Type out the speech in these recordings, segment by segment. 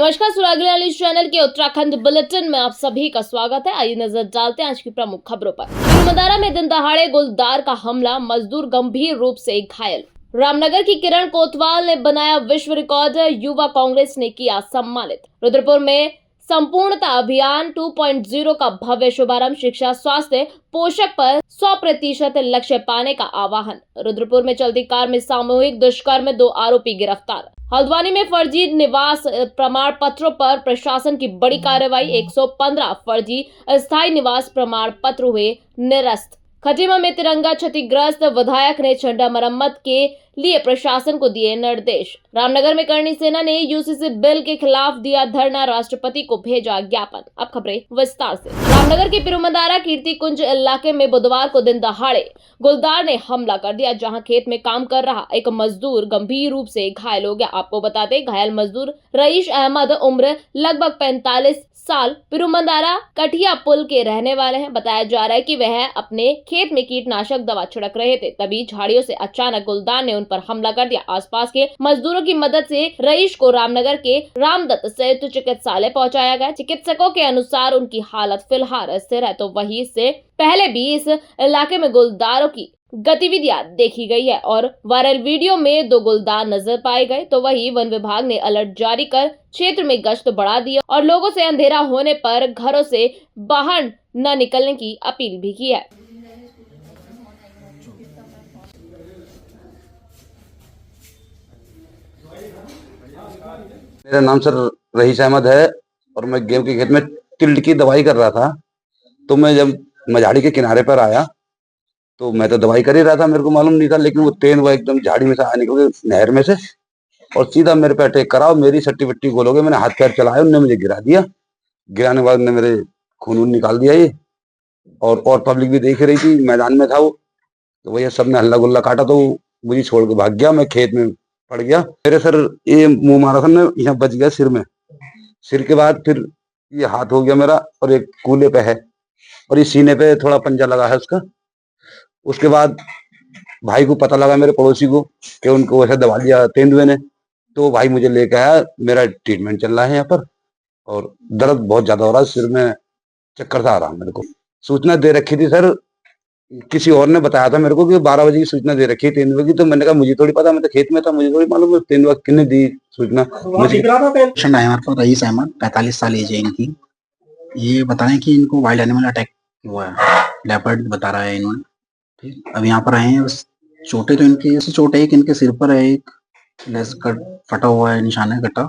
नमस्कार, सुरागला news channel के Uttarakhand bulletin में आप सभी का स्वागत है। आइए नजर डालते हैं आज की प्रमुख खबरों पर। तिरुमदारा में दिन दहाड़े गुलदार का हमला, मजदूर गंभीर रूप से घायल। रामनगर की किरण कोतवाल ने बनाया विश्व रिकॉर्ड, युवा कांग्रेस ने किया सम्मानित। रुद्रपुर में संपूर्णता अभियान 2.0 का भव्य शुभारंभ, शिक्षा, स्वास्थ्य, पोषक पर 100% लक्ष्य पाने का आह्वान। रुद्रपुर में चलती कार में सामूहिक दुष्कर्म, 2 आरोपी गिरफ्तार। हल्द्वानी में फर्जी निवास प्रमाण पत्रों पर प्रशासन की बड़ी कार्रवाई, 115 फर्जी अस्थायी निवास प्रमाण पत्र हुए निरस्त। खटीमा में तिरंगा क्षतिग्रस्त, विधायक ने झंडा मरम्मत के लिए प्रशासन को दिए निर्देश। रामनगर में करणी सेना ने यूसीसी बिल के खिलाफ दिया धरना, राष्ट्रपति को भेजा ज्ञापन। अब खबरें विस्तार से। रामनगर के तिरुमदारा कीर्ति कुंज इलाके में बुधवार को दिन दहाड़े गुलदार ने हमला कर दिया, जहां खेत में काम कर रहा एक मजदूर गंभीर रूप से घायल हो गया। आपको बता दें, घायल मजदूर रईस अहमद, उम्र लगभग 45 साल, तिरुमदारा कठिया पुल के रहने वाले हैं। बताया जा रहा है कि वह अपने खेत में कीटनाशक दवा छिड़क रहे थे, तभी झाड़ियों से अचानक गुलदार ने उन पर हमला कर दिया। आसपास के मजदूरों की मदद से रईस को रामनगर के रामदत्त संयुक्त चिकित्सालय पहुंचाया गया। चिकित्सकों के अनुसार उनकी हालत फिलहाल स्थिर है। तो वहीं इससे पहले भी इस इलाके में गुलदारों की गतिविधियां देखी गई है और वायरल वीडियो में 2 गुलदार नजर पाए गए। तो वहीं वन विभाग ने अलर्ट जारी कर क्षेत्र में गश्त बढ़ा दी और लोगों से अंधेरा होने पर घरों से बाहर न निकलने की अपील भी की है। मेरा नाम सर रईस अहमद है और मैं गेहूं के खेत में तिल की दवाई कर रहा था। तो मैं जब झाड़ी के किनारे पर आया तो मैं तो दवाई कर ही रहा था, मेरे को मालूम नहीं था, लेकिन वो तेंदुआ एकदम झाड़ी में से निकल गए नहर में से और सीधा मेरे पे अटैक करा और मेरी सट्टी वट्टी गोल हो गई। मैंने हाथ पैर चलाया, उनने मुझे गिरा दिया। गिराने के बाद ने मेरे खून निकाल दिया ये, और पब्लिक भी देख रही थी, मैदान में था वो। तो भैया सबने हल्ला गुल्ला काटा तो मुझे छोड़ के भाग गया। मैं खेत में पड़ गया। मेरे सर ये मुंह मारा था, मैं यहाँ बच गया सिर में। सिर के बाद फिर ये हाथ हो गया मेरा और एक कूल्हे पे है और ये सीने पे थोड़ा पंजा लगा है उसका। उसके बाद भाई को पता लगा, मेरे पड़ोसी को, कि उनको वैसे दबा दिया तेंदुए ने। तो भाई मुझे लेके आया, मेरा ट्रीटमेंट चल रहा है यहाँ पर और दर्द बहुत ज्यादा हो रहा है, सिर में चक्कर सा आ रहा है मेरे को। सूचना दे रखी थी सर, किसी और ने बताया था मेरे को कि 12 बजे की सूचना दे रखी है तेंदुए की। तो मैंने कहा मुझे थोड़ी पता, मैं तो खेत में था, मुझे थोड़ी मालूम तेंदुआ किसने दी सूचना मुझे। रईस अहमद 45 साल एज है इनकी। ये बता रहे हैं कि इनको वाइल्ड एनिमल अटैक हुआ है, लेपर्ड बता रहा है इन्होंने। ठीक, अब यहाँ पर आए हैं। बस चोटें तो इनकी ऐसी चोट है, एक इनके सिर पर है, एक लेस कट फटा हुआ है, निशान है कटा,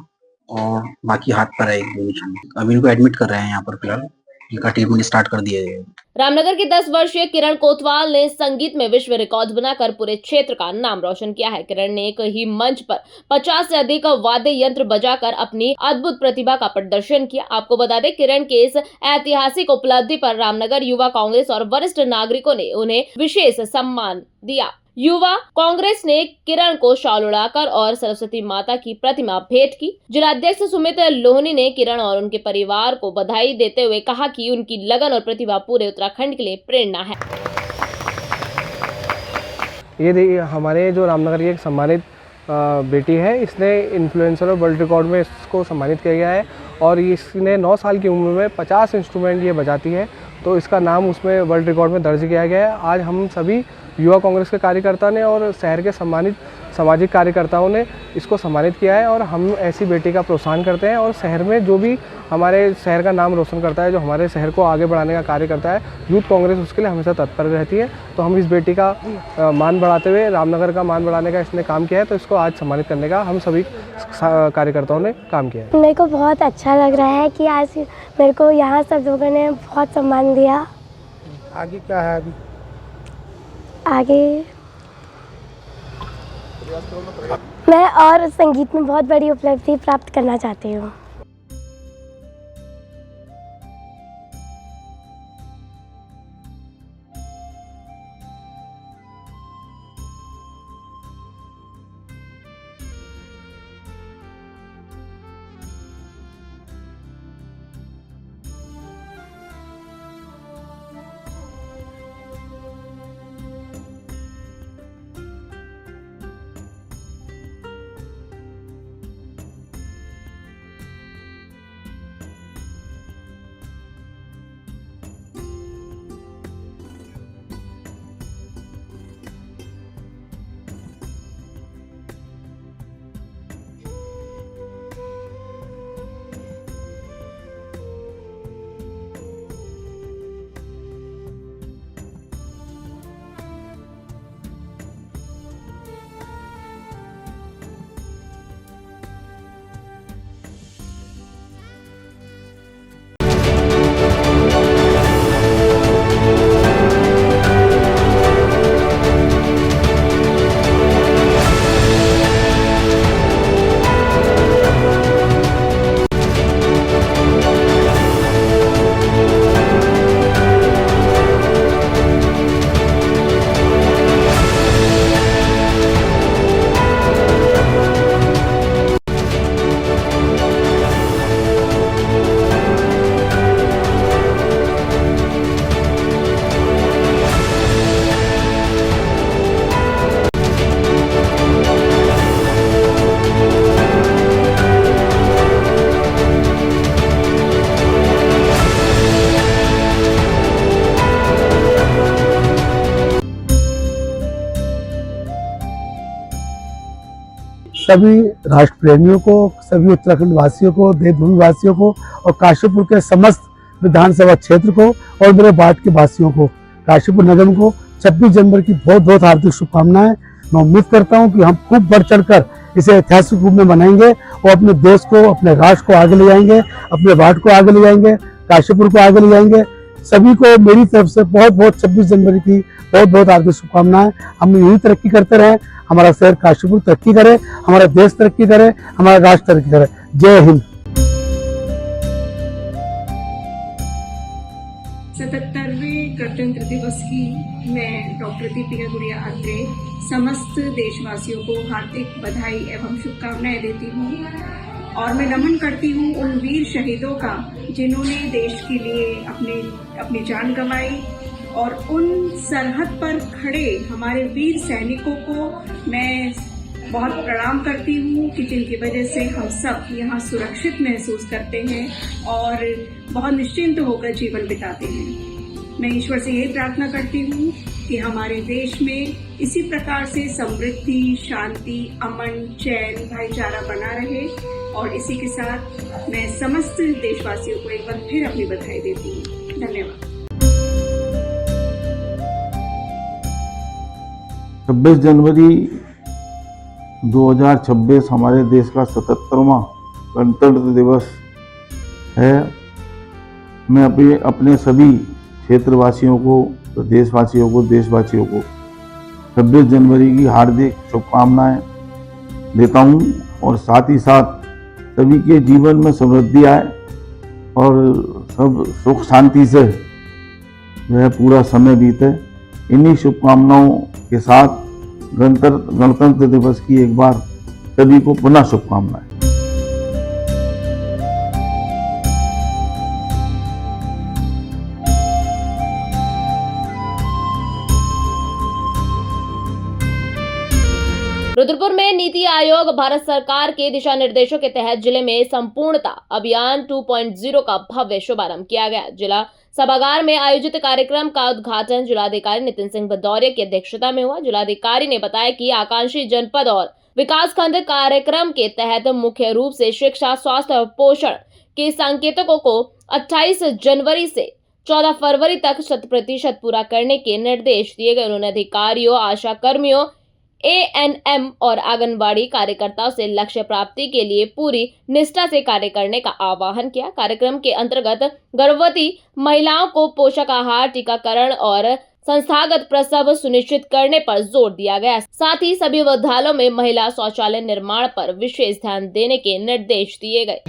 और बाकी हाथ पर है एक 2 निशान। अब इनको एडमिट कर रहे हैं यहाँ पर, फिलहाल इनका ट्रीटमेंट स्टार्ट कर दिया है। रामनगर की 10 वर्षीय किरण कोतवाल ने संगीत में विश्व रिकॉर्ड बनाकर पूरे क्षेत्र का नाम रोशन किया है। किरण ने एक ही मंच पर 50 से अधिक वाद्य यंत्र बजाकर अपनी अद्भुत प्रतिभा का प्रदर्शन किया। आपको बता दें, किरण के इस ऐतिहासिक उपलब्धि पर रामनगर युवा कांग्रेस और वरिष्ठ नागरिकों ने उन्हें विशेष सम्मान दिया। युवा कांग्रेस ने किरण को शाल उड़ाकर और सरस्वती माता की प्रतिमा भेंट की। जिलाध्यक्ष सुमित लोहनी ने किरण और उनके परिवार को बधाई देते हुए कहा कि उनकी लगन और प्रतिभा पूरे उत्तराखंड के लिए प्रेरणा है। ये देखिए, हमारे जो रामनगर की एक सम्मानित बेटी है, इसने इन्फ्लुएंसर और वर्ल्ड रिकॉर्ड में इसको सम्मानित किया गया है और इसने 9 साल की उम्र में 50 इंस्ट्रूमेंट ये बजाती है, तो इसका नाम उसमें वर्ल्ड रिकॉर्ड में दर्ज किया गया है। आज हम सभी युवा कांग्रेस के कार्यकर्ता ने और शहर के सम्मानित सामाजिक कार्यकर्ताओं ने इसको सम्मानित किया है और हम ऐसी बेटी का प्रोत्साहन करते हैं और शहर में जो भी हमारे शहर का नाम रोशन करता है, जो हमारे शहर को आगे बढ़ाने का कार्य करता है, यूथ कांग्रेस उसके लिए हमेशा तत्पर रहती है। तो हम इस बेटी का मान बढ़ाते हुए, रामनगर का मान बढ़ाने का इसने काम किया है, तो इसको आज सम्मानित करने का हम सभी कार्यकर्ताओं ने काम किया है। मेरे को बहुत अच्छा लग रहा है कि आज मेरे को यहाँ सब लोगों ने बहुत सम्मान दिया। आगे क्या है? अभी आगे मैं और संगीत में बहुत बड़ी उपलब्धि प्राप्त करना चाहती हूँ। सभी राष्ट्र प्रेमियों को, सभी उत्तराखंड वासियों को, देवभूमि वासियों को और काशीपुर के समस्त विधानसभा क्षेत्र को और मेरे बाट के वासियों को, काशीपुर नगर को 26 जनवरी की बहुत बहुत हार्दिक शुभकामनाएं। मैं उम्मीद करता हूं कि हम खूब बढ़ चढ़कर इसे ऐतिहासिक रूप में मनाएंगे और अपने देश को, अपने राष्ट्र को आगे ले जाएंगे, अपने बाट को आगे ले जाएंगे, काशीपुर को आगे ले जाएंगे। सभी को मेरी तरफ से बहुत बहुत 26 जनवरी की बहुत बहुत हार्दिक शुभकामनाएं। हम यही तरक्की करते रहें, हमारा शहर काशीपुर तरक्की करे, हमारा देश तरक्की करे, हमारा राष्ट्र तरक्की करे। जय हिंद। 77वें गणतंत्र दिवस की मैं डॉक्टर दीपिका गुड़िया अत्रे समस्त देशवासियों को हार्दिक बधाई एवं शुभकामनाएं देती हूँ और मैं नमन करती हूँ उन वीर शहीदों का जिन्होंने देश के लिए अपनी जान गंवाई और उन सरहद पर खड़े हमारे वीर सैनिकों को मैं बहुत प्रणाम करती हूँ कि जिनकी वजह से हम सब यहाँ सुरक्षित महसूस करते हैं और बहुत निश्चिंत होकर जीवन बिताते हैं। मैं ईश्वर से यही प्रार्थना करती हूँ कि हमारे देश में इसी प्रकार से समृद्धि, शांति, अमन, चैन, भाईचारा बना रहे और इसी के साथ मैं समस्त देशवासियों को एक बार फिर अपनी बधाई देती हूँ। धन्यवाद। 26 जनवरी 2026 हमारे देश का 77वां गणतंत्र दिवस है। मैं अपने सभी क्षेत्रवासियों को, प्रदेशवासियों को, देशवासियों को 26 जनवरी की हार्दिक शुभकामनाएं देता हूं और साथ ही साथ सभी के जीवन में समृद्धि आए और सब सुख शांति से वह पूरा समय बीते। इन्हीं शुभकामनाओं के साथ गणतंत्र दिवस की एक बार सभी को पुनः शुभकामनाएं। रुद्रपुर में नीति आयोग भारत सरकार के दिशा निर्देशों के तहत जिले में संपूर्णता अभियान 2.0 का भव्य शुभारंभ किया गया। जिला सभागार में आयोजित कार्यक्रम का उद्घाटन जिलाधिकारी नितिन सिंह भदौरिया की अध्यक्षता में हुआ। जिलाधिकारी ने बताया कि आकांक्षी जनपद और विकासखंड कार्यक्रम के तहत मुख्य रूप से शिक्षा, स्वास्थ्य और पोषण के संकेतकों को 28 जनवरी से 14 फरवरी तक 100% पूरा करने के निर्देश दिए गए। उन्होंने अधिकारियों, आशा कर्मियों, ANM और आंगनबाड़ी कार्यकर्ताओं से लक्ष्य प्राप्ति के लिए पूरी निष्ठा से कार्य करने का आह्वान किया। कार्यक्रम के अंतर्गत गर्भवती महिलाओं को पोषक आहार, टीकाकरण और संस्थागत प्रसव सुनिश्चित करने पर जोर दिया गया। साथ ही सभी विद्यालयों में महिला शौचालय निर्माण पर विशेष ध्यान देने के निर्देश दिए गए।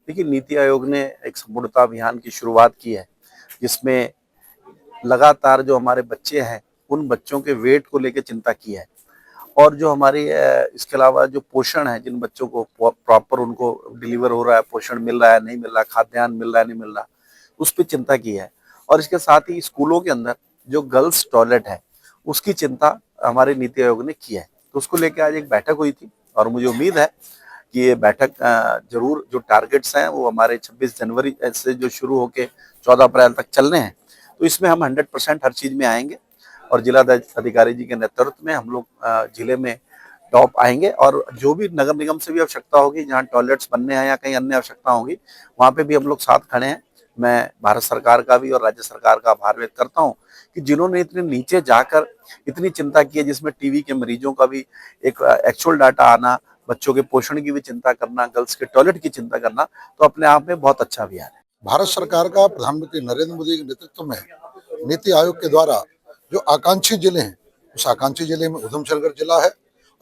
देखिए, नीति आयोग ने एक संपूर्णता अभियान की शुरुआत की है, जिसमें लगातार जो हमारे बच्चे हैं उन बच्चों के वेट को लेकर चिंता की है और जो हमारी इसके अलावा जो पोषण है, जिन बच्चों को प्रॉपर उनको डिलीवर हो रहा है, पोषण मिल रहा है नहीं मिल रहा, खाद्यान्न मिल रहा है नहीं मिल रहा, उस पर चिंता की है। और इसके साथ ही स्कूलों के अंदर जो गर्ल्स टॉयलेट है उसकी चिंता हमारे नीति आयोग ने की है। तो उसको लेकर आज एक बैठक हुई थी और मुझे उम्मीद है कि ये बैठक जरूर, जो टारगेट्स हैं वो हमारे 26 जनवरी से जो शुरू होके 14 अप्रैल तक चलने हैं, तो इसमें हम 100% हर चीज में आएंगे और जिला अधिकारी जी के नेतृत्व में हम लोग जिले में टॉप आएंगे और जो भी नगर निगम से भी आवश्यकता होगी, जहाँ टॉयलेट्स बनने हैं या कहीं अन्य आवश्यकता होगी, वहाँ पे भी हम लोग साथ खड़े हैं। मैं भारत सरकार का भी और राज्य सरकार का आभार व्यक्त करता हूँ कि जिन्होंने इतने नीचे जाकर इतनी चिंता की है, जिसमें टीबी के मरीजों का भी एक एक्चुअल डाटा आना, बच्चों के पोषण की भी चिंता करना, गर्ल्स के टॉयलेट की चिंता करना, तो अपने आप में बहुत अच्छा अभियान है। भारत सरकार का प्रधानमंत्री नरेंद्र मोदी के नेतृत्व में नीति आयोग के द्वारा जो आकांक्षी जिले हैं, उस आकांक्षी जिले में उधमसिंहगढ़ जिला है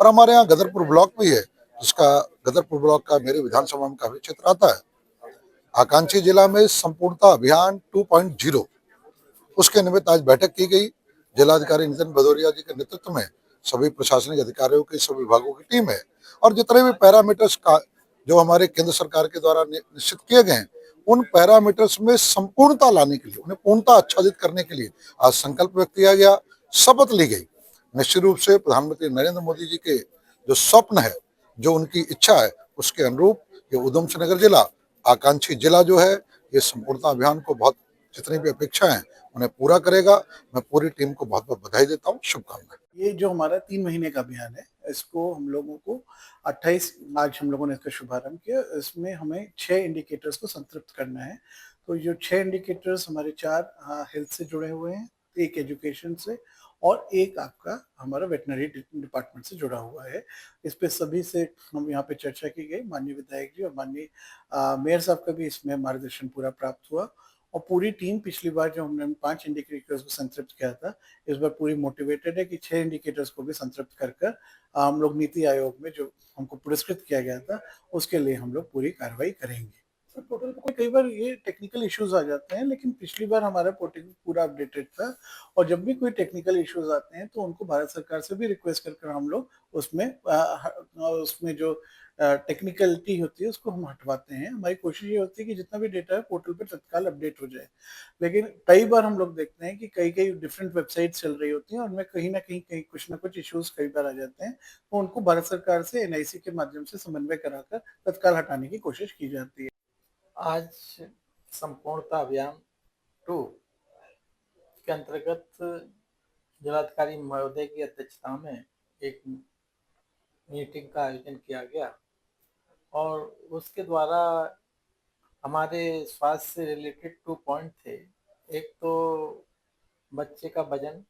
और हमारे यहाँ गदरपुर ब्लॉक भी है, जिसका गदरपुर ब्लॉक का मेरे विधानसभा में काफी क्षेत्र आता है। आकांक्षी जिला में संपूर्णता अभियान 2.0 उसके निमित्त आज बैठक की गई। जिलाधिकारी नितिन भदौरिया जी के नेतृत्व में सभी प्रशासनिक अधिकारियों की, सभी विभागों की टीम है और जितने भी पैरामीटर्स का जो हमारे केंद्र सरकार के द्वारा निश्चित किए गए हैं, उन पैरामीटर्स में संपूर्णता लाने के लिए, उन्हें पूर्णता आच्छादित करने के लिए आज संकल्प व्यक्त किया गया, शपथ ली गई। निश्चित रूप से प्रधानमंत्री नरेंद्र मोदी जी के जो स्वप्न है, जो उनकी इच्छा है, उसके अनुरूप ये उधमसिंहनगर जिला, आकांक्षी जिला जो है, ये संपूर्णता अभियान को बहुत, जितनी भी अपेक्षा है उन्हें पूरा करेगा। मैं पूरी टीम को बहुत बहुत बधाई देता हूँ, शुभकामनाएं। ये जो हमारा 3 महीने का अभियान है, इसको हम लोगों को 28 आज हम लोगों ने इसका शुभारंभ किया। इसमें हमें 6 इंडिकेटर्स को संतृप्त करना है। तो जो 6 इंडिकेटर्स हमारे 4 हेल्थ से जुड़े हुए हैं, 1 एजुकेशन से और 1 आपका हमारा वेटनरी डिपार्टमेंट से जुड़ा हुआ है। इस पे सभी से हम यहाँ पे चर्चा की गई। माननीय विधायक जी और माननीय मेयर साहब का भी इसमें मार्गदर्शन पूरा प्राप्त हुआ और पूरी टीम पिछली बार जो हमने 5 इंडिकेटर्स को संतृप्त किया था, इस बार पूरी मोटिवेटेड है कि 6 इंडिकेटर्स को भी संतृप्त कर हम लोग नीति आयोग में जो हमको पुरस्कृत किया गया था उसके लिए हम लोग पूरी कार्रवाई करेंगे। सर पोर्टल पर कई बार ये टेक्निकल इश्यूज आ जाते हैं, लेकिन पिछली बार हमारा पोर्टल पूरा अपडेटेड था और जब भी कोई टेक्निकल इश्यूज आते हैं तो उनको भारत सरकार से भी रिक्वेस्ट कर हम लोग उसमें जो टेक्निकलिटी होती है उसको हम हटवाते हैं। हमारी कोशिश ये होती है कि जितना भी डेटा है पोर्टल पे तत्काल अपडेट हो जाए, लेकिन कई बार हम लोग देखते हैं कि कई डिफरेंट वेबसाइट चल रही होती हैं और उनमें कहीं ना कहीं कुछ ना कुछ इश्यूज कई बार आ जाते हैं, तो उनको भारत सरकार से एनआईसी के माध्यम से समन्वय कराकर तत्काल हटाने की कोशिश की जाती है। आज संपूर्णता अभियान 2 के अंतर्गत जिलाधिकारी महोदय की अध्यक्षता में एक मीटिंग का आयोजन किया गया और उसके द्वारा हमारे स्वास्थ्य से रिलेटेड 2 पॉइंट थे। एक तो बच्चे का वजन,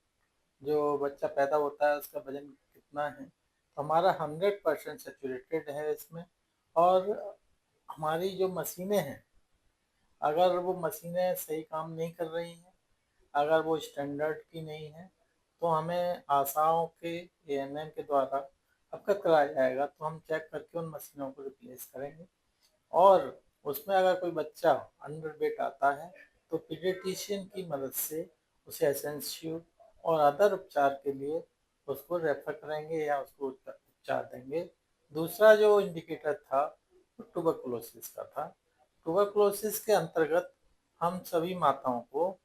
जो बच्चा पैदा होता है उसका वजन कितना है, तो हमारा 100% सैचुरेटेड है इसमें। और हमारी जो मशीनें हैं, अगर वो मशीनें सही काम नहीं कर रही हैं, अगर वो स्टैंडर्ड की नहीं है, तो हमें आशाओं के एएनएम के द्वारा अवगत कराया जाएगा, तो हम चेक करके उन मशीनों को रिप्लेस करेंगे। और उसमें अगर कोई बच्चा अंडर वेट आता है तो पीडियाट्रिशियन की मदद से उसे एसेंशियल और अदर उपचार के लिए उसको रेफर करेंगे या उसको उपचार देंगे। दूसरा जो इंडिकेटर था वो ट्यूबरकुलोसिस का था। ट्यूबरकुलोसिस के अंतर्गत हम सभी माताओं को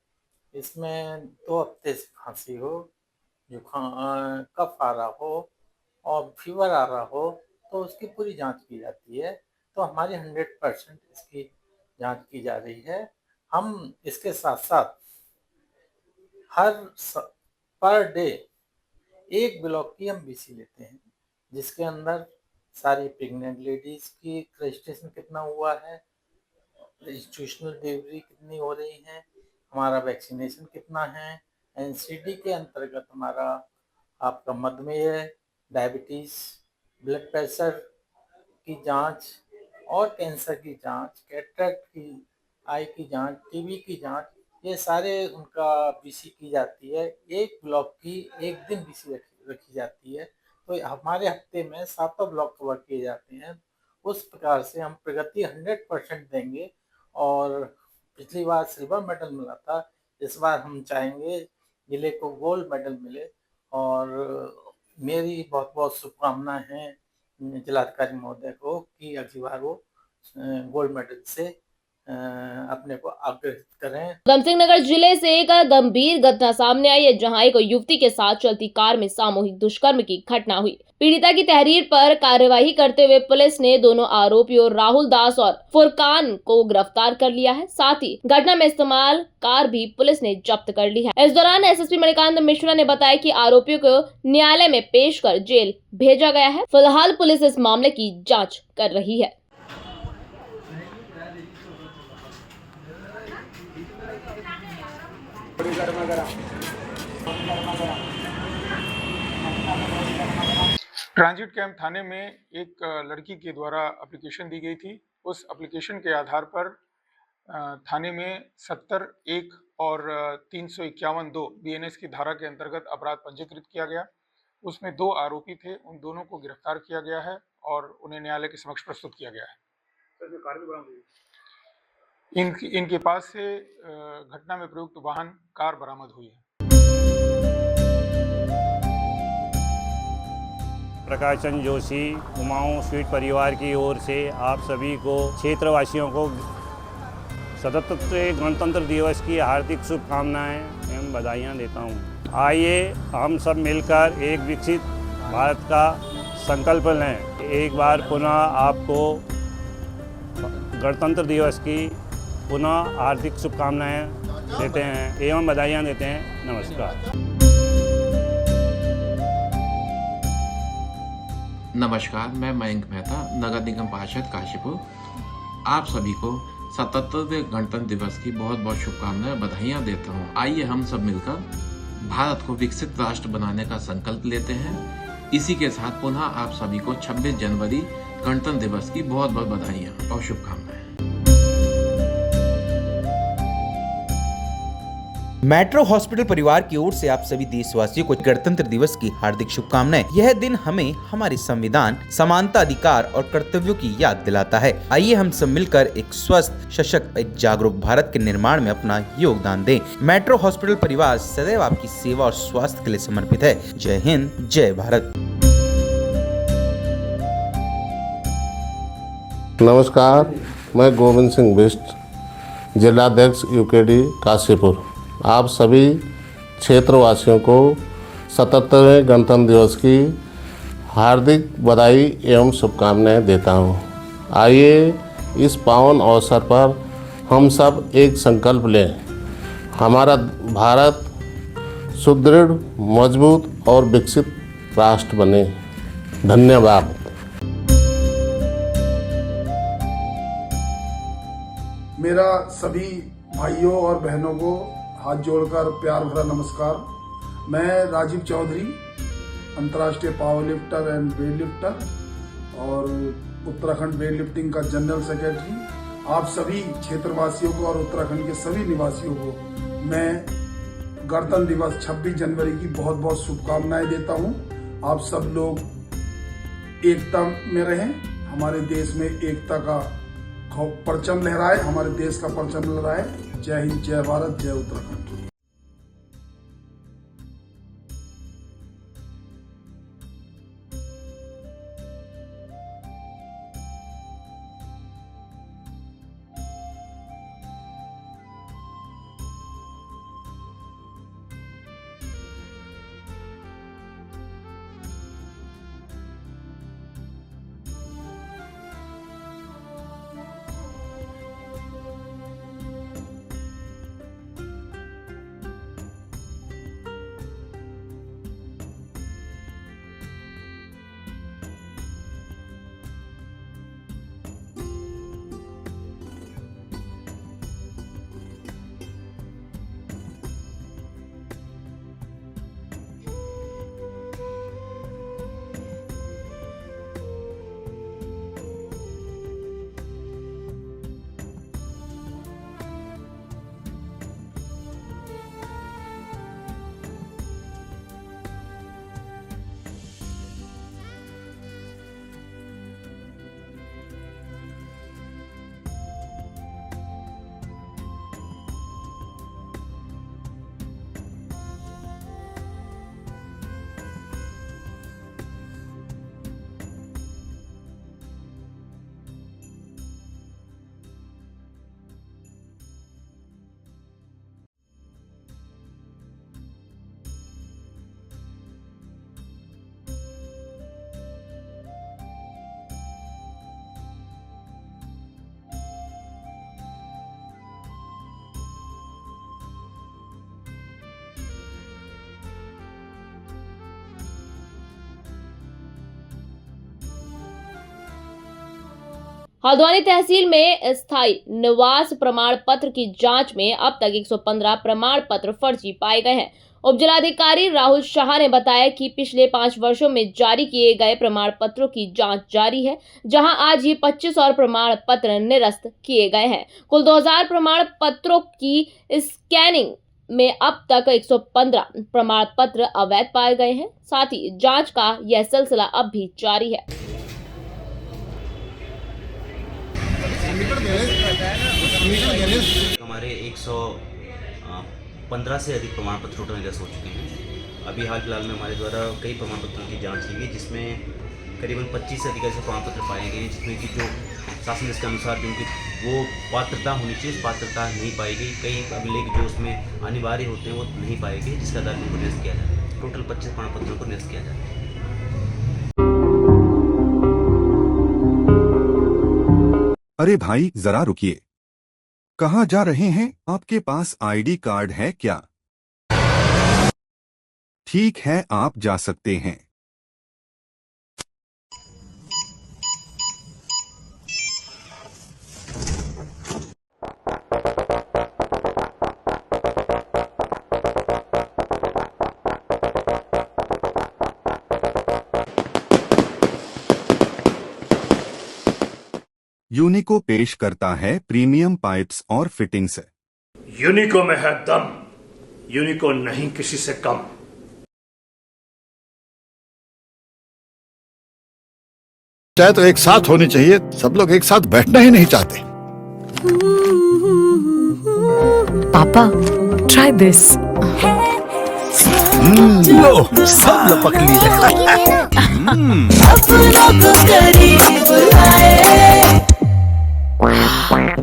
इसमें 2 हफ्ते से खांसी हो, कफ आ रहा हो और फीवर आ रहा हो तो उसकी पूरी जांच की जाती है। तो हमारी 100% इसकी जांच की जा रही है। हम इसके साथ साथ पर डे 1 ब्लॉक की हम बीसी लेते हैं, जिसके अंदर सारी प्रेग्नेंट लेडीज की रजिस्ट्रेशन कितना हुआ है, इंस्टीट्यूशनल डिलीवरी कितनी हो रही है, हमारा वैक्सीनेशन कितना है, एनसीडी के अंतर्गत हमारा आपका मधुमेह, डायबिटीज़, ब्लड प्रेशर की जांच और कैंसर की जांच, कैटरेक्ट की, आई की जांच, टीबी की जांच, ये सारे उनका बीसी की जाती है। 1 ब्लॉक की 1 दिन बीसी रखी जाती है, तो हमारे हफ्ते में 7 ब्लॉक कवर किए जाते हैं। उस प्रकार से हम प्रगति 100% देंगे। और पिछली बार सिल्वर मेडल मिला था, इस बार हम चाहेंगे जिले को गोल्ड मेडल मिले। और मेरी बहुत बहुत शुभकामनाएं हैं जिलाधिकारी महोदय को कि अगली बार वो गोल्ड मेडल से अपने को अग्रहित करें। उधमसिंह नगर जिले से एक गंभीर घटना सामने आई है, जहां एक युवती के साथ चलती कार में सामूहिक दुष्कर्म की घटना हुई। पीड़िता की तहरीर पर कार्यवाही करते हुए पुलिस ने दोनों आरोपियों राहुल दास और फुरकान को गिरफ्तार कर लिया है। साथ ही घटना में इस्तेमाल कार भी पुलिस ने जब्त कर ली है। इस दौरान एसएसपी मणिकांत मिश्रा ने बताया कि आरोपियों को न्यायालय में पेश कर जेल भेजा गया है। फिलहाल पुलिस इस मामले की जाँच कर रही है। ट्रांजिट कैंप थाने में एक लड़की के द्वारा एप्लीकेशन दी गई थी। उस एप्लीकेशन के आधार पर थाने में 70(1) और 351(2) बीएनएस की धारा के अंतर्गत अपराध पंजीकृत किया गया। उसमें 2 आरोपी थे, उन दोनों को गिरफ्तार किया गया है और उन्हें न्यायालय के समक्ष प्रस्तुत किया गया है। इनके पास से घटना में प्रयुक्त वाहन कार बरामद हुई है। प्रकाश चंद जोशी, कुमाऊं स्वीट परिवार की ओर से आप सभी को, क्षेत्रवासियों को 77वें गणतंत्र दिवस की हार्दिक शुभकामनाएं एवं बधाइयाँ देता हूँ। आइए हम सब मिलकर एक विकसित भारत का संकल्प लें। एक बार पुनः आपको गणतंत्र दिवस की पुनः हार्दिक शुभकामनाएं देते हैं एवं बधाइयाँ देते हैं। नमस्कार। नमस्कार, मैं मयंक मेहता, नगर निगम पार्षद काशीपुर। आप सभी को 77वें गणतंत्र दिवस की बहुत बहुत शुभकामनाएं, बधाइयाँ देता हूँ। आइए हम सब मिलकर भारत को विकसित राष्ट्र बनाने का संकल्प लेते हैं। इसी के साथ पुनः आप सभी को 26 जनवरी गणतंत्र दिवस की बहुत बहुत बधाइयाँ और शुभकामनाएं। मेट्रो हॉस्पिटल परिवार की ओर से आप सभी देशवासियों को गणतंत्र दिवस की हार्दिक शुभकामनाएं। यह दिन हमें हमारे संविधान, समानता, अधिकार और कर्तव्यों की याद दिलाता है। आइए हम सब मिलकर एक स्वस्थ, सशक्त, एक जागरूक भारत के निर्माण में अपना योगदान दें। मेट्रो हॉस्पिटल परिवार सदैव आपकी सेवा और स्वास्थ्य के लिए समर्पित है। जय हिंद, जय भारत। नमस्कार, मैं गोविंद सिंह बिष्ट, जिलाध्यक्ष यूकेडी काशीपुर। आप सभी क्षेत्रवासियों को 77वें गणतंत्र दिवस की हार्दिक बधाई एवं शुभकामनाएं देता हूं। आइए इस पावन अवसर पर हम सब एक संकल्प लें। हमारा भारत सुदृढ़, मजबूत और विकसित राष्ट्र बने। धन्यवाद। मेरा सभी भाइयों और बहनों को हाथ जोड़कर प्यार भरा नमस्कार। मैं राजीव चौधरी, अंतर्राष्ट्रीय power lifter and weight lifter और उत्तराखंड वेट लिफ्टिंग का जनरल सेक्रेटरी, आप सभी क्षेत्रवासियों को और उत्तराखंड के सभी निवासियों को मैं गणतंत्र दिवस 26 जनवरी की बहुत बहुत शुभकामनाएं देता हूं। आप सब लोग एकता में रहें, हमारे देश में एकता का परचम लहराए, हमारे देश का परचम लहराए। जय हिंद, जय भारत, जय उत्तराखंड। हल्द्वानी तहसील में स्थायी निवास प्रमाण पत्र की जांच में अब तक 115 प्रमाण पत्र फर्जी पाए गए हैं। उपजिलाधिकारी राहुल शाह ने बताया कि पिछले 5 वर्षों में जारी किए गए प्रमाण पत्रों की जांच जारी है, जहां आज ही 25 और प्रमाण पत्र निरस्त किए गए हैं। कुल 2000 प्रमाण पत्रों की स्कैनिंग में अब तक 115 प्रमाण पत्र अवैध पाए गए हैं। साथ ही जांच का यह सिलसिला अब भी जारी है। हमारे 115 से अधिक प्रमाण पत्रों का निरस्त हो चुके हैं। अभी हाल फिलहाल में हमारे द्वारा कई प्रमाण पत्रों की जांच की गई, जिसमें करीबन 25 से अधिक ऐसे प्रमाण पत्र पाए गए, जिसमें कि जो शासन के अनुसार जिनकी वो पात्रता होनी चाहिए, उस पात्रता नहीं पाई गई। कई अभिलेख जो उसमें अनिवार्य होते हैं वो नहीं पाए गए, जिसका आधार पर उनको निरस्त किया जाता है। टोटल 25 प्रमाण पत्रों को निरस्त किया जाता है। अरे भाई जरा रुकिए, कहाँ जा रहे हैं? आपके पास आईडी कार्ड है क्या? ठीक है, आप जा सकते हैं। यूनिको पेश करता है प्रीमियम पाइप्स और फिटिंग्स। यूनिको में है दम, यूनिको नहीं किसी से कम। चाहे तो एक साथ होनी चाहिए, सब लोग एक साथ बैठना ही नहीं चाहते। पापा, ट्राई दिस। लो, सब लपक लीजिए।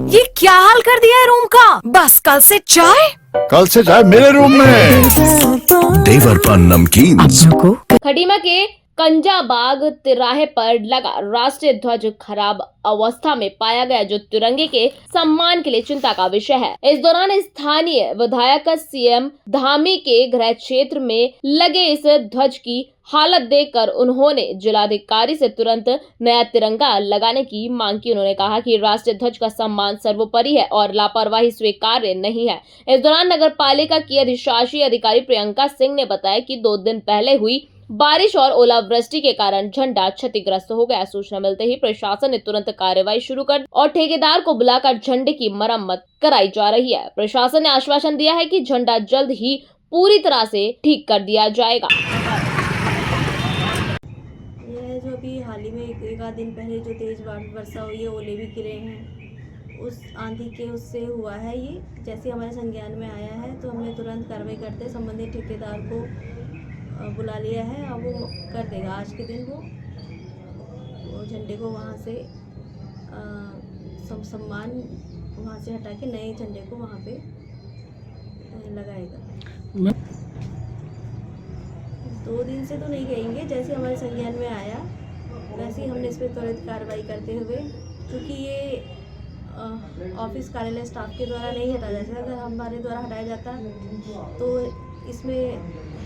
ये क्या हाल कर दिया है रूम का? बस कल से चाय मेरे रूम में। देवर पान नमकीन। खटीमा के कंजाबाग तिराहे पर लगा राष्ट्रीय ध्वज खराब अवस्था में पाया गया, जो तिरंगे के सम्मान के लिए चिंता का विषय है। इस दौरान स्थानीय विधायक सीएम धामी के गृह क्षेत्र में लगे इस ध्वज की हालत देखकर उन्होंने जिलाधिकारी से तुरंत नया तिरंगा लगाने की मांग की। उन्होंने कहा कि राष्ट्रीय ध्वज का सम्मान सर्वोपरि है और लापरवाही स्वीकार्य नहीं है। इस दौरान नगर पालिका की अधिशासी अधिकारी प्रियंका सिंह ने बताया कि 2 दिन पहले हुई बारिश और ओलावृष्टि के कारण झंडा क्षतिग्रस्त हो गया। सूचना मिलते ही प्रशासन ने तुरंत कार्रवाई शुरू कर और ठेकेदार को बुलाकर झंडे की मरम्मत कराई जा रही है। प्रशासन ने आश्वासन दिया है कि झंडा जल्द ही पूरी तरह से ठीक कर दिया जाएगा। यह जो अभी हाल ही में एक आध दिन पहले जो तेज वर्षा हुई है, ओले भी गिरे हैं, उस आंधी के उससे हुआ है। ये जैसे हमारे संज्ञान में आया है तो हमने तुरंत कार्रवाई करते संबंधित ठेकेदार को बुला लिया है। अब वो कर देगा आज के दिन वो झंडे को वहाँ से सम्मान वहाँ से हटा के नए झंडे को वहाँ पे लगाएगा। 2 दिन से तो नहीं कहेंगे, जैसे हमारे संज्ञान में आया वैसे ही हमने इस पर त्वरित कार्रवाई करते हुए, क्योंकि ये ऑफिस कार्यालय स्टाफ के द्वारा नहीं हटाया जाता। अगर हमारे द्वारा हटाया जाता तो इसमें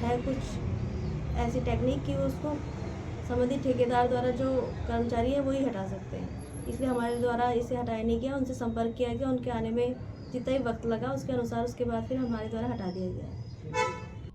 है कुछ ऐसी टेक्निक कि उसको संबंधित ठेकेदार द्वारा जो कर्मचारी है वही हटा सकते हैं। इसलिए हमारे द्वारा इसे हटाया नहीं गया, उनसे संपर्क किया गया, उनके आने में जितना ही वक्त लगा उसके अनुसार उसके बाद फिर हमारे द्वारा हटा दिया गया।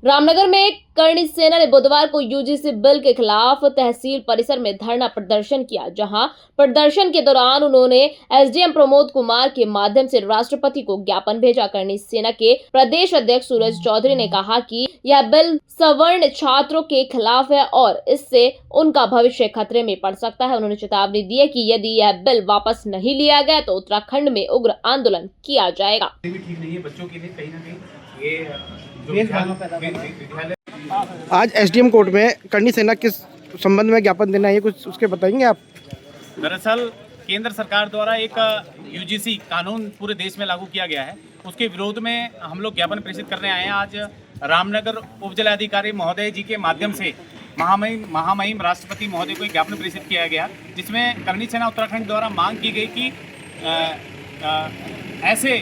रामनगर में करणी सेना ने बुधवार को यूजीसी बिल के खिलाफ तहसील परिसर में धरना प्रदर्शन किया, जहां प्रदर्शन के दौरान उन्होंने एसडीएम प्रमोद कुमार के माध्यम से राष्ट्रपति को ज्ञापन भेजा। करणी सेना के प्रदेश अध्यक्ष सूरज चौधरी ने कहा कि यह बिल सवर्ण छात्रों के खिलाफ है और इससे उनका भविष्य खतरे में पड़ सकता है। उन्होंने चेतावनी दी है कि यदि यह बिल वापस नहीं लिया गया तो उत्तराखंड में उग्र आंदोलन किया जाएगा। ठीक नहीं है बच्चों के लिए, कहीं ना कहीं ये आज एसडीएम कोर्ट में करणी सेना किस संबंध में ज्ञापन देना है, कुछ उसके बताएंगे आप? दरअसल केंद्र सरकार द्वारा एक यूजीसी कानून पूरे देश में लागू किया गया है, उसके विरोध में हम लोग ज्ञापन प्रेषित करने आए हैं। आज रामनगर उप जिलाधिकारी महोदय जी के माध्यम से महामहिम राष्ट्रपति महोदय को एक ज्ञापन प्रेषित किया गया, जिसमें करणी सेना उत्तराखंड द्वारा मांग की गई कि ऐसे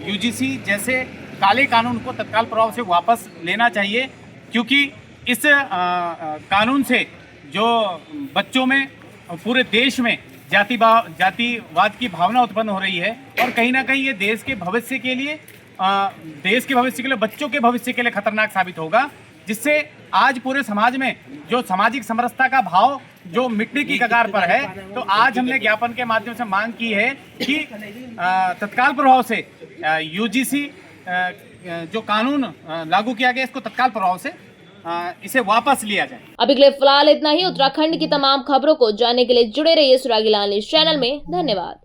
यूजीसी जैसे काले कानून को तत्काल प्रभाव से वापस लेना चाहिए, क्योंकि इस कानून से जो बच्चों में पूरे देश में जातिवाद की भावना उत्पन्न हो रही है और कहीं ना कहीं ये देश के भविष्य के लिए बच्चों के भविष्य के लिए खतरनाक साबित होगा, जिससे आज पूरे समाज में जो सामाजिक समरसता का भाव जो मिटने की कगार पर है। तो आज हमने ज्ञापन के माध्यम से मांग की है कि तत्काल प्रभाव से यूजीसी जो कानून लागू किया गया इसको तत्काल प्रभाव से इसे वापस लिया जाए। अभी के लिए फिलहाल इतना ही। उत्तराखंड की तमाम खबरों को जानने के लिए जुड़े रहिए सुरागी लाल न्यूज़ चैनल में। धन्यवाद।